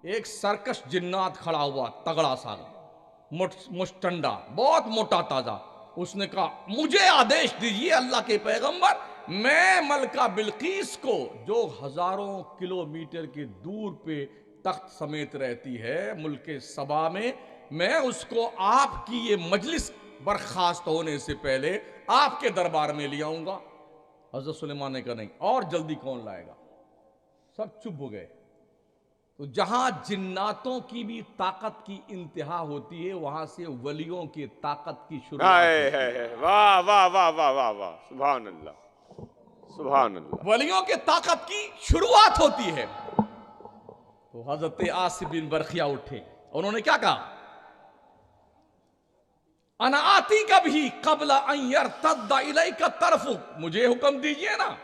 एक सर्कस जिन्नात खड़ा हुआ, तगड़ा सा, मुस्टंडा, बहुत मोटा ताजा। उसने कहा, मुझे आदेश दीजिए अल्लाह के पैगंबर, मैं मलका बिल्कीस को, जो हजारों किलोमीटर के दूर पे तख्त समेत रहती है मुल्क सबा में, मैं उसको आपकी ये मजलिस बर्खास्त होने से पहले आपके दरबार में ले आऊंगा। हजरत सुलेमान ने कहा, नहीं, और जल्दी कौन लाएगा। सब चुप हो गए। तो जहां जिन्नातों की भी ताकत की इंतहा होती है, वहां से वलियों की ताकत की शुरुआत होती है। वाह वाह वाह वाह वाह वाह, सुभान अल्लाह, सुभान अल्लाह। वलियों के ताकत की शुरुआत होती है। तो हजरत आसिफ बिन बरखिया उठे, उन्होंने क्या कहा, अना आती कभी कबला तद्दा इलैका तरफु, मुझे हुक्म दीजिए ना,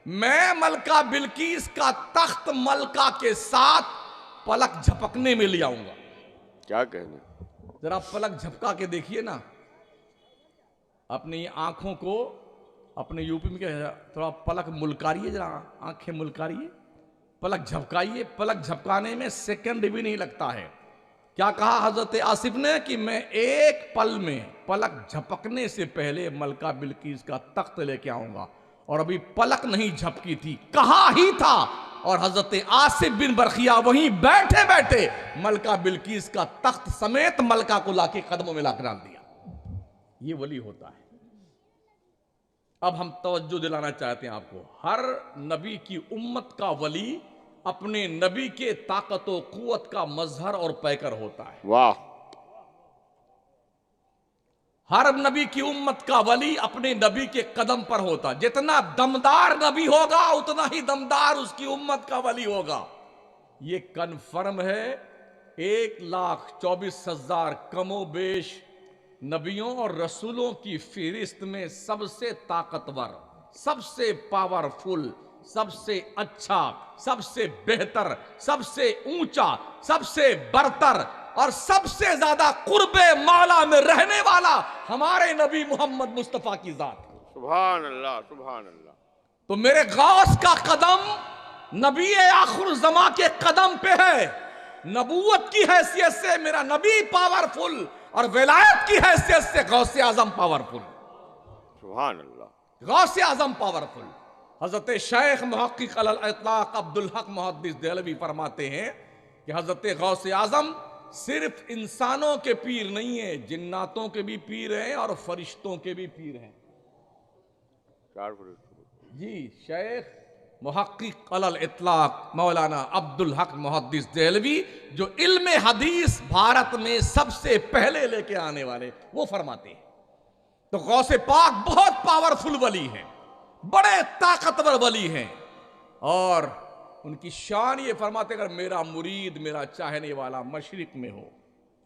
मैं मलका बिल्कीस का तख्त मलका के साथ पलक झपकने में ले आऊंगा। क्या कहने, जरा पलक झपका के देखिए ना अपनी आंखों को। अपने यूपी में क्या, थोड़ा पलक मुलकारिए, जरा आंखें मुलकारिए, पलक झपकाइए। पलक झपकाने में सेकंड भी नहीं लगता है। क्या कहा हजरत आसिफ ने कि मैं एक पल में पलक झपकने से पहले मलका बिल्कीस का तख्त लेके आऊंगा। और अभी पलक नहीं झपकी थी, कहा ही था, और हजरत आसिफ बिन बरखिया वहीं बैठे बैठे मलका बिल्कीस का तख्त समेत मलका को लाके कदमों में लाकर डाल दिया। ये वली होता है। अब हम तवज्जो दिलाना चाहते हैं आपको, हर नबी की उम्मत का वली अपने नबी के ताकत और कुव्वत का मजहर और पैकर होता है। वाह। हर नबी की उम्मत का वली अपने नबी के कदम पर होता। जितना दमदार नबी होगा उतना ही दमदार उसकी उम्मत का वली होगा। ये कन्फर्म है। 1,24,000 कमोबेश नबियों और रसूलों की फहरिस्त में सबसे ताकतवर, सबसे पावरफुल, सबसे अच्छा, सबसे बेहतर, सबसे ऊंचा, सबसे बरतर और सबसे ज्यादा कुर्बे मौला में रहने वाला हमारे नबी मोहम्मद मुस्तफा की जात। सुभान अल्लाह, सुभान अल्लाह। तो मेरे गौस का कदम नबी आखिर ज़मा के कदम पे है। नबूवत की हैसियत से मेरा नबी पावरफुल और विलायत की हैसियत से गौसे आजम पावरफुल। सुभान अल्लाह। गौसे आजम पावरफुल। हजरत शेख मुहक्किक अलल इतलाक अब्दुल हक मुहद्दिस देहलवी फरमाते हैं कि हजरत गौसे आजम सिर्फ इंसानों के पीर नहीं है, जिन्नातों के भी पीर हैं और फरिश्तों के भी पीर हैं। जी, शेख मुहक्किक अलल इतलाक मौलाना अब्दुल हक मुहद्दिस देहलवी, जो इल्म हदीस भारत में सबसे पहले लेके आने वाले, वो फरमाते हैं तो गौसे पाक बहुत पावरफुल वली हैं, बड़े ताकतवर वली हैं। और उनकी शान ये फरमाते, अगर मेरा मुरीद, मेरा चाहने वाला मशरिक में हो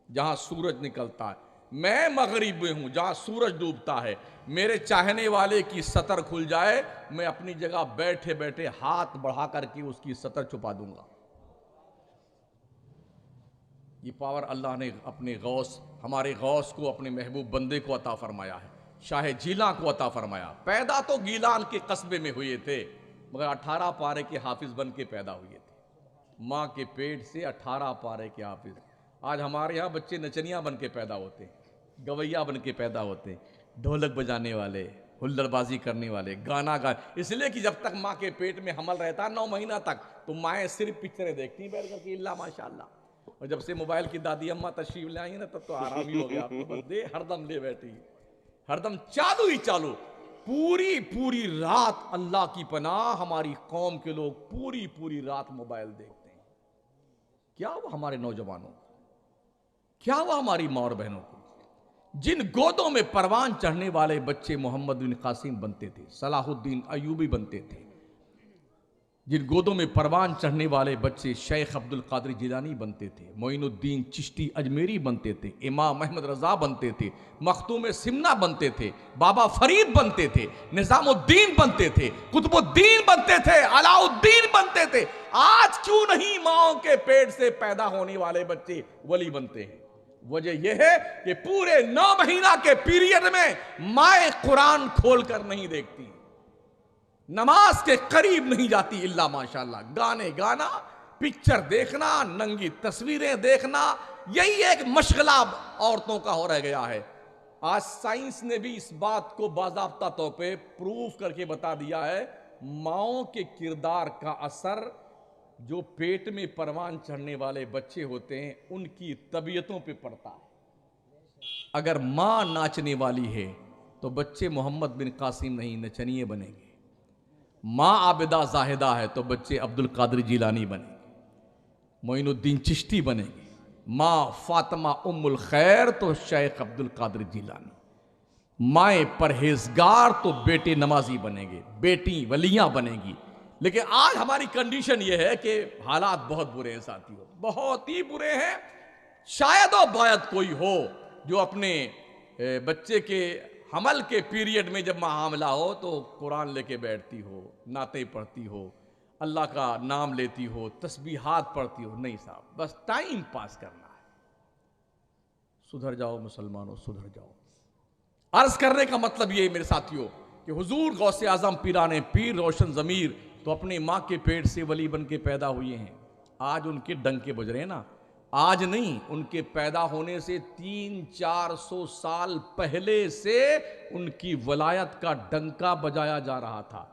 जहां सूरज निकलता है, मैं मगरिब में हूं जहां सूरज डूबता है, मेरे चाहने वाले की सतर खुल जाए, मैं अपनी जगह बैठे बैठे हाथ बढ़ा करके उसकी सतर छुपा दूंगा। ये पावर अल्लाह ने अपने गौस, हमारे गौस को, अपने महबूब बंदे को अता फरमाया है। शाह जीला को अता फरमाया। पैदा तो गीलान के कस्बे में हुए थे, मगर 18 पारे के हाफिज बन के पैदा हुए थे। माँ के पेट से 18 पारे के हाफिज। आज हमारे यहाँ बच्चे नचनिया बन के पैदा होते हैं, गवैया बन के पैदा होते हैं, ढोलक बजाने वाले, हुल्लड़बाजी करने वाले, गाना गा, इसलिए कि जब तक माँ के पेट में हमल रहता 9 महीना तक, तो माएँ सिर्फ पिक्चरें देखती बैठ करके, इल्ला माशाअल्लाह। और जब से मोबाइल की दादी अम्मा तशरीफ ले आई ना, तब तो आराम ही हो गया। तो बस दे हरदम ले बैठी, हरदम चालू ही चालू। पूरी पूरी रात, अल्लाह की पनाह, हमारी कौम के लोग पूरी पूरी रात मोबाइल देखते हैं। क्या हुआ हमारे नौजवानों को, क्या हुआ हमारी माँ और बहनों को? जिन गोदों में परवान चढ़ने वाले बच्चे मोहम्मद बिन कासिम बनते थे, सलाहुद्दीन अयूबी बनते थे, जिन गोदों में परवान चढ़ने वाले बच्चे शेख अब्दुल कादिर जिलानी बनते थे, मोइनुद्दीन चिश्ती अजमेरी बनते थे, इमाम अहमद रजा बनते थे, मखतूम सिमना बनते थे, बाबा फरीद बनते थे, निजामुद्दीन बनते थे, कुतुबुद्दीन बनते थे, अलाउद्दीन बनते थे, आज क्यों नहीं माओ के पेट से पैदा होने वाले बच्चे वली बनते हैं? वजह यह है कि पूरे 9 महीना के पीरियड में माए कुरान खोलकर नहीं देखती, नमाज के करीब नहीं जाती, इल्ला माशाअल्लाह गाने गाना, पिक्चर देखना, नंगी तस्वीरें देखना, यही एक मशगला औरतों का हो रह गया है। आज साइंस ने भी इस बात को बाज़ाब्ता तौर पे प्रूफ करके बता दिया है, माओं के किरदार का असर जो पेट में परवान चढ़ने वाले बच्चे होते हैं उनकी तबीयतों पे पड़ता है। अगर मां नाचने वाली है तो बच्चे मोहम्मद बिन कासिम नहीं नचनिए बनेंगे। मां आबिदा जाहिदा है तो बच्चे अब्दुल कादिर जिलानी बनेंगे, मोइनुद्दीन चिश्ती बनेंगे। मां फातिमा उम्मुल खैर तो शेख अब्दुल कादिर जिलानी। माए परहेजगार तो बेटे नमाजी बनेंगे, बेटी वलियां बनेगी। लेकिन आज हमारी कंडीशन यह है कि हालात बहुत बुरे हैं साथियों, बहुत ही बुरे हैं। शायद और बायद कोई हो जो अपने बच्चे के हमल के पीरियड में जब मां हामला हो तो कुरान लेके बैठती हो, नाते पढ़ती हो, अल्लाह का नाम लेती हो, तस्बीहात पढ़ती हो। नहीं साहब, बस टाइम पास करना है। सुधर जाओ मुसलमानों, सुधर जाओ। अर्ज करने का मतलब ये मेरे साथियों कि हुजूर गौसे आजम पीराने पीर रोशन जमीर तो अपनी मां के पेट से वली बन के पैदा हुए हैं। आज उनके डंके बज रहे हैं ना, आज नहीं, उनके पैदा होने से 300-400 साल पहले से उनकी वलायत का डंका बजाया जा रहा था।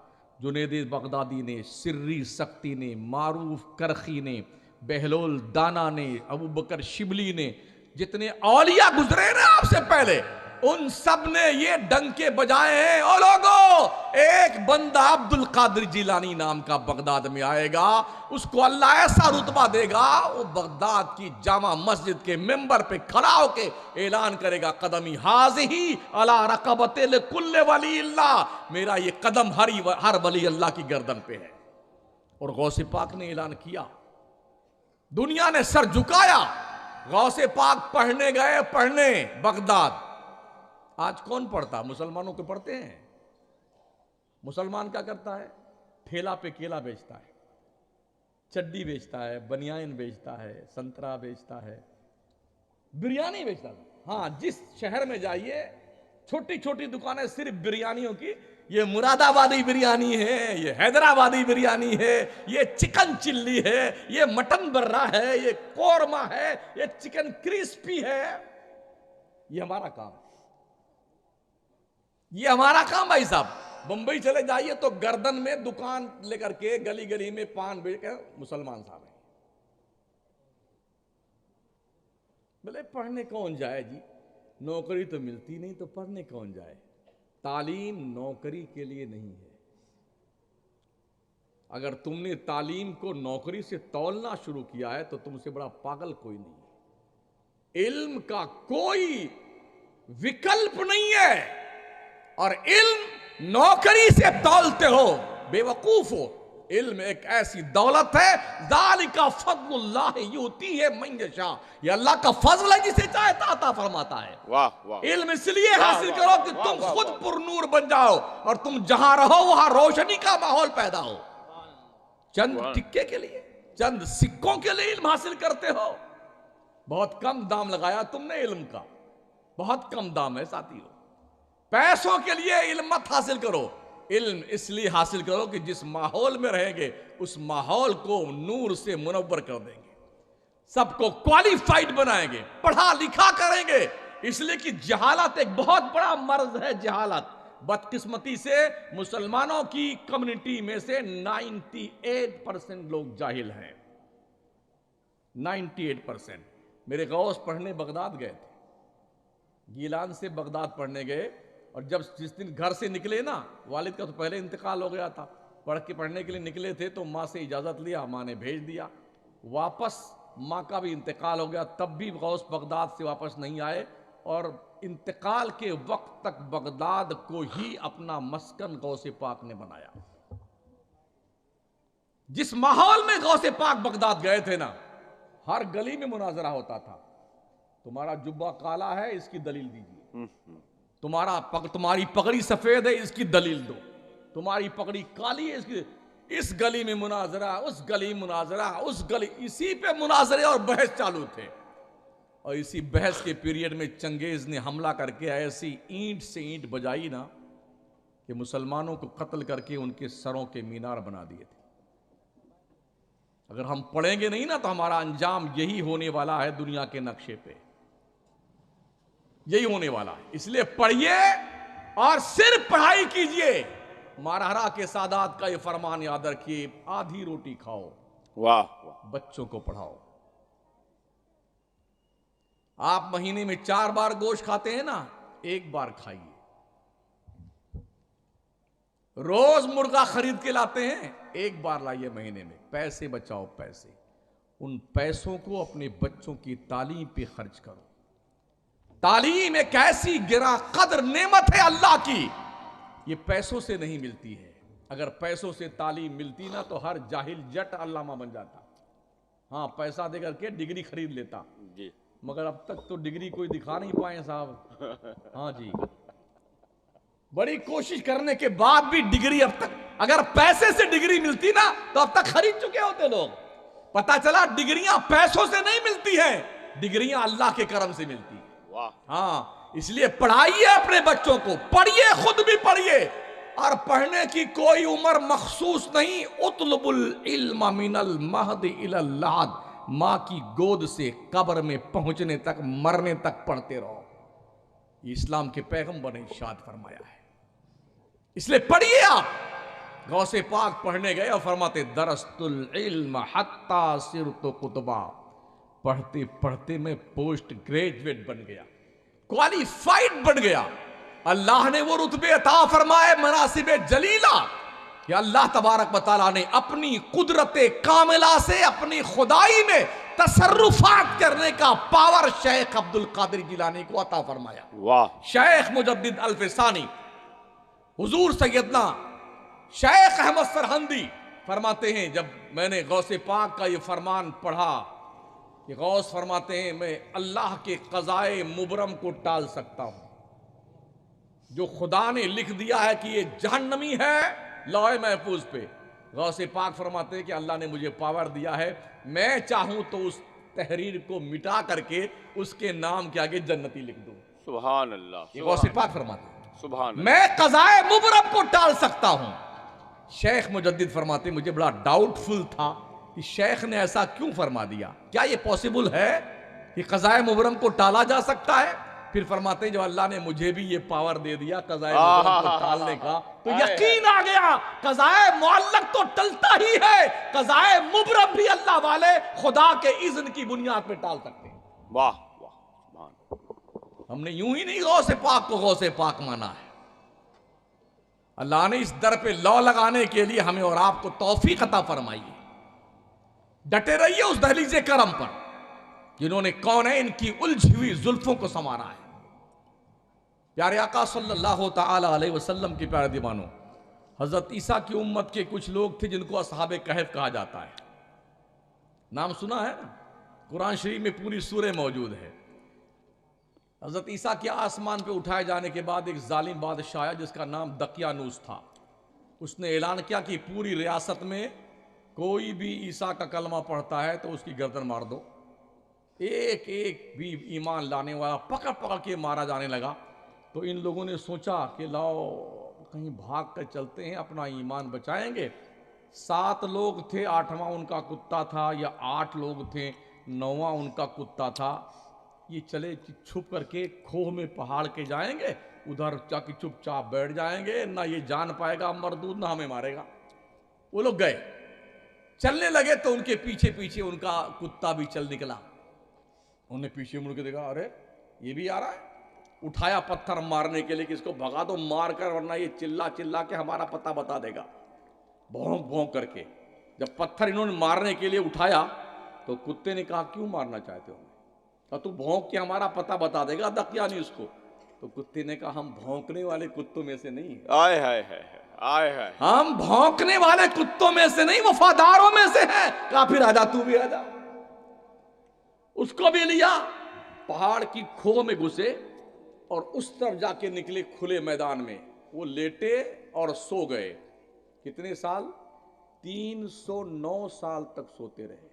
जुनैद बगदादी ने, सिर्री सख्ती ने, मारूफ करखी ने, बहलोल दाना ने, अबू बकर शिबली ने, जितने औलिया गुजरे ना आपसे पहले, उन सब ने ये डंके बजाए हैं। ओ लोगों, एक बंदा अब्दुल कादिर जिलानी नाम का बगदाद में आएगा, उसको अल्लाह ऐसा रुतबा देगा, वो बगदाद की जामा मस्जिद के मेंबर पे खड़ा होके ऐलान करेगा, कदमी हाज़िही अला रक़बतिल कुल्ले वली अल्लाह, मेरा ये कदम हर वली अल्लाह की गर्दन पे है। और गौसे पाक ने ऐलान किया, दुनिया ने सर झुकाया। गौसे पाक पढ़ने गए, पढ़ने बगदाद। आज कौन पढ़ता? मुसलमानों को पढ़ते हैं। मुसलमान क्या करता है? ठेला पे केला बेचता है, चड्डी बेचता है, बनियान बेचता है, संतरा बेचता है, बिरयानी बेचता है। हाँ, जिस शहर में जाइए छोटी छोटी दुकानें सिर्फ बिरयानियों की। ये मुरादाबादी बिरयानी है, ये हैदराबादी बिरयानी है, ये चिकन चिल्ली है, ये मटन बर्रा है, ये कोरमा है, ये चिकन क्रिस्पी है। ये हमारा काम, ये हमारा काम भाई साहब। बंबई चले जाइए तो गर्दन में दुकान लेकर के गली गली में पान बेच के मुसलमान साहब हैं। बोले पढ़ने कौन जाए जी, नौकरी तो मिलती नहीं, तो पढ़ने कौन जाए। तालीम नौकरी के लिए नहीं है। अगर तुमने तालीम को नौकरी से तौलना शुरू किया है तो तुमसे बड़ा पागल कोई नहीं है। इल्म का कोई विकल्प नहीं है, और इल्म नौकरी से तौलते हो, बेवकूफ हो। इल्म एक ऐसी दौलत है, ज़ालिका फ़ज़्लुल्लाह युतीहि मन यशा, ये अल्लाह का फजल है, जिसे चाहता अता फरमाता है। वाह वाह। इल्म इसलिए हासिल करो कि तुम खुद पुरनूर बन जाओ और तुम जहां रहो वहां रोशनी का माहौल पैदा हो। चंद टिक्के के लिए, चंद सिक्कों के लिए इल्म हासिल करते हो। बहुत कम दाम लगाया तुमने इल्म का, बहुत कम दाम है साथियों। पैसों के लिए इल्म मत हासिल करो। इल्म इसलिए हासिल करो कि जिस माहौल में रहेंगे उस माहौल को नूर से मुनव्वर कर देंगे, सबको क्वालिफाइड बनाएंगे, पढ़ा लिखा करेंगे। इसलिए कि जहालत एक बहुत बड़ा मर्ज है। जहालत, बदकिस्मती से मुसलमानों की कम्युनिटी में से 98% लोग जाहिल हैं। 98%। मेरे गौस पढ़ने बगदाद गए थे, गीलान से बगदाद पढ़ने गए, और जब जिस दिन घर से निकले ना, वालिद का तो पहले इंतकाल हो गया था, पढ़ने के लिए निकले थे तो माँ से इजाज़त लिया, माँ ने भेज दिया वापस। माँ का भी इंतकाल हो गया, तब भी गौस बगदाद से वापस नहीं आए, और इंतकाल के वक्त तक बगदाद को ही अपना मस्कन गौसे पाक ने बनाया। जिस माहौल में गौसे पाक बगदाद गए थे ना, हर गली में मुनाजरा होता था, तुम्हारा जुब्बा काला है इसकी दलील दीजिए, तुम्हारी पगड़ी सफेद है इसकी दलील दो, तुम्हारी पगड़ी काली है इसकी। इस गली में मुनाजरा, उस गली मुनाजरा, उस गली, इसी पे मुनाजरे और बहस चालू थे। और इसी बहस के पीरियड में चंगेज ने हमला करके ऐसी ईंट से ईंट बजाई ना कि मुसलमानों को कत्ल करके उनके सरों के मीनार बना दिए थे। अगर हम पढ़ेंगे नहीं ना तो हमारा अंजाम यही होने वाला है दुनिया के नक्शे पे, यही होने वाला है। इसलिए पढ़िए और सिर्फ पढ़ाई कीजिए। मारहरा के सादात का ये फरमान याद रखिए, आधी रोटी खाओ, वाह वाह, बच्चों को पढ़ाओ। आप महीने में 4 बार गोश्त खाते हैं ना, 1 बार खाइए। रोज मुर्गा खरीद के लाते हैं, 1 बार लाइए महीने में। पैसे बचाओ, पैसे। उन पैसों को अपने बच्चों की तालीम पे खर्च करो। तालीम एक ऐसी गिरा कदर नेमत है अल्लाह की, ये पैसों से नहीं मिलती है। अगर पैसों से तालीम मिलती ना तो हर जाहिल जट अल्लामा बन जाता। हाँ, पैसा देकर के डिग्री खरीद लेता जी, मगर अब तक तो डिग्री कोई दिखा नहीं पाए साहब। हाँ जी, बड़ी कोशिश करने के बाद भी डिग्री अब तक, अगर पैसे से डिग्री मिलती ना तो अब तक खरीद चुके होते लोग। पता चला डिग्रियां पैसों से नहीं मिलती हैं, डिग्रियां अल्लाह के करम से मिलती हैं। वाह, हाँ, इसलिए पढ़ाइए अपने बच्चों को, पढ़िए, खुद भी पढ़िए। और पढ़ने की कोई उम्र मखसूस नहीं। उतलबुल इल्म मिनल महद इलल लाद, मां की गोद से कब्र में पहुंचने तक, मरने तक पढ़ते रहो। ये इस्लाम के पैगंबर ने इरशाद फरमाया है। इसलिए पढ़िए आप। गौसे पाक पढ़ने गए और फरमाते दरस्तुल इल्म हत्ता सिरतु कुतबा, पढ़ते पढ़ते मैं पोस्ट ग्रेजुएट बन गया, क्वालिफाइड बन गया। अल्लाह ने वो रुतबे अता फरमाए, मनासिबे जलीला, कि अल्लाह तबारक व तआला ने अपनी कुदरत कामिला से अपनी खुदाई में तसर्रुफात करने का पावर शेख अब्दुल कादिर जिलानी को अता फरमाया। वाह, शेख मुजद्दिद अल्फसानी, हुजूर सैयदना शेख अहमद सरहंदी फरमाते हैं, जब मैंने गौसे पाक का ये फरमान पढ़ा कि गौस फरमाते हैं मैं अल्लाह के क़ज़ाए मुबरम को टाल सकता हूं। जो खुदा ने लिख दिया है कि ये जहन्नमी है लौह महफूज पे, गौसे पाक फरमाते हैं कि अल्लाह ने मुझे पावर दिया है, मैं चाहूं तो उस तहरीर को मिटा करके उसके नाम के आगे जन्नती लिख दूं। सुभान अल्लाह, ये गौसे पाक फरमाते हैं, सुभान अल्लाह। मैं क़ज़ाए मुबरम को टाल सकता हूं। शेख मुजद्दिद फरमाते, मुझे बड़ा डाउटफुल था कि शेख ने ऐसा क्यों फरमा दिया, क्या ये पॉसिबल है कि क़ज़ाए मुबरम को टाला जा सकता है? फिर फरमाते हैं जो अल्लाह ने मुझे भी ये पावर दे दिया क़ज़ाए मुबरम को टालने का, तो यकीन आ गया क़ज़ाए मुअल्लक़ तो टलता ही है, क़ज़ाए मुबरम भी अल्लाह वाले खुदा के इज़्न की बुनियाद पे टाल सकते हैं। वाह वाह, सुभान। हमने यूं ही नहीं गौसे पाक को गौसे पाक माना है। अल्लाह ने इस दर पे लौ लगाने के लिए हमें और आपको तौफीक अता फरमाई है। डटे रहिए उस दहलीज़े करम पर जिन्होंने कौनैन की उलझी हुई जुल्फों को संवारा है। प्यारे आका सल्लल्लाहु ताला अलैहि वसल्लम के प्यारे दीवानों, हजरत ईसा की उम्मत के कुछ लोग थे जिनको अस्हाबे कहफ कहा जाता है। नाम सुना है ना, कुरान शरीफ में पूरी सूरह मौजूद है। हजरत ईसा के आसमान पे उठाए जाने के बाद एक जालिम बादशाह आया जिसका नाम दकियानूस था। उसने ऐलान किया कि पूरी रियासत में कोई भी ईसा का कलमा पढ़ता है तो उसकी गर्दन मार दो। एक एक भी ईमान लाने वाला पकड़ पकड़ के मारा जाने लगा। तो इन लोगों ने सोचा कि लाओ कहीं भाग कर चलते हैं, अपना ईमान बचाएंगे। 7 लोग थे, 8वां उनका कुत्ता था, या 8 लोग थे, 9वां उनका कुत्ता था। ये चले छुप करके खोह में पहाड़ के जाएंगे, उधर जाके चुपचाप बैठ जाएंगे, ना ये जान पाएगा मरदूद ना हमें मारेगा। वो लोग गए, चलने लगे तो उनके पीछे पीछे उनका कुत्ता भी चल निकला। उन्होंने पीछे मुड़ के देखा, अरे ये भी आ रहा है। उठाया पत्थर मारने के लिए कि इसको भगा दो मार कर, वरना ये चिल्ला चिल्ला के हमारा पता बता देगा, भौंक भौंक करके। जब पत्थर इन्होंने मारने के लिए उठाया तो कुत्ते ने कहा, क्यों मारना चाहते हो? तो तू भौंक के हमारा पता बता देगा दकियानी उसको। तो कुत्ते ने कहा, हम भौंकने वाले कुत्तों में से नहीं, आय हाय हाय आय हाय, हम भौंकने वाले कुत्तों में से नहीं, वफादारों में से हैं। कहा फिर आजा, तू भी आजा। उसको भी लिया, पहाड़ की खोह में घुसे और उस तरफ जाके निकले खुले मैदान में। वो लेटे और सो गए। कितने साल? 309 साल तक सोते रहे।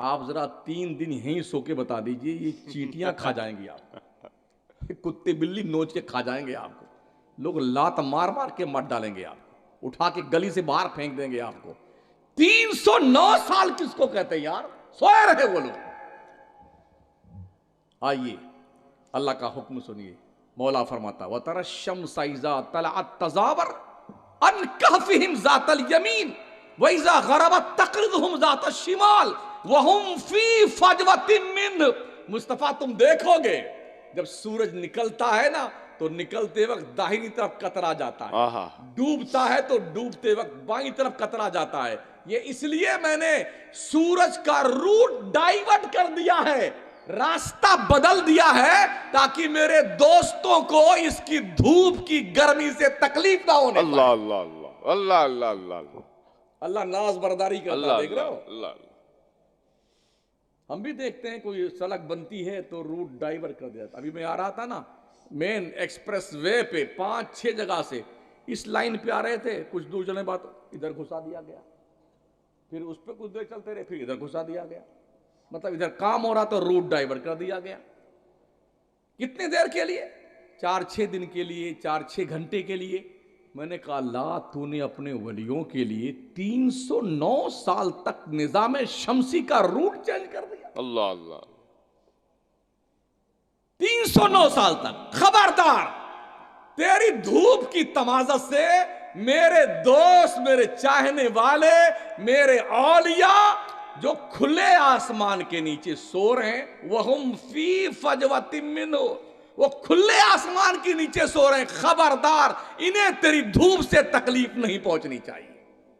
आप जरा 3 दिन यहीं सो के बता दीजिए, ये चींटियां खा जाएंगी आपको, कुत्ते बिल्ली नोच के खा जाएंगे आपको, लोग लात मार मार के मर डालेंगे आपको। उठा के गली से बाहर फेंक देंगे आपको। 309 साल किसको कहते हैं यार, सोए रहे वो लोग। आइए अल्लाह का हुक्म सुनिए। मौला फरमाता व तरा शम्स इज़ा तलअत तज़ावर अन कहफिहिम ज़ातल यमीन व इज़ा गरबत तक़रिज़ुहुम ज़ातश शिमाल व हुम फी फजवतिन मिन। मुस्तफा तुम देखोगे जब सूरज निकलता है ना तो निकलते वक्त दाहिनी तरफ कतरा जाता है, डूबता है तो डूबते वक्त बाईं तरफ कतरा जाता है। ये इसलिए मैंने सूरज का रूट डाइवर्ट कर दिया है, रास्ता बदल दिया है, ताकि मेरे दोस्तों को इसकी धूप की गर्मी से तकलीफ ना होने पाए। अल्लाह अल्लाह अल्लाह अल्लाह अल्लाह अल्लाह अल्लाह नाज बर्दारी करता, देख रहे हो। अल्लाह। हम भी देखते हैं कोई सड़क बनती है तो रूट डाइवर्ट कर दिया। अभी मैं आ रहा था ना मेन एक्सप्रेस वे पे, 5-6 जगह से इस लाइन पे आ रहे थे, कुछ दूर चलने बाद इधर घुसा दिया गया, फिर उस पर कुछ देर चलते रहे, फिर इधर घुसा दिया गया। मतलब इधर काम हो रहा तो रूट डाइवर्ट कर दिया गया। कितने देर के लिए? 4-6 दिन के लिए, 4-6 घंटे के लिए। मैंने कहा अल्लाह तूने अपने वलियों के लिए 309 साल तक निजाम शमसी का रूट चेंज कर दिया। अल्लाह अल्लाह। 309 साल तक। खबरदार, तेरी धूप की तमाज़त से मेरे दोस्त, मेरे चाहने वाले, मेरे औलिया जो खुले आसमान के नीचे सो रहे हैं, वहुम फी फजवतिन मिन्हु, वो खुले आसमान के नीचे सो रहे हैं। खबरदार, इन्हें तेरी धूप से तकलीफ नहीं पहुंचनी चाहिए।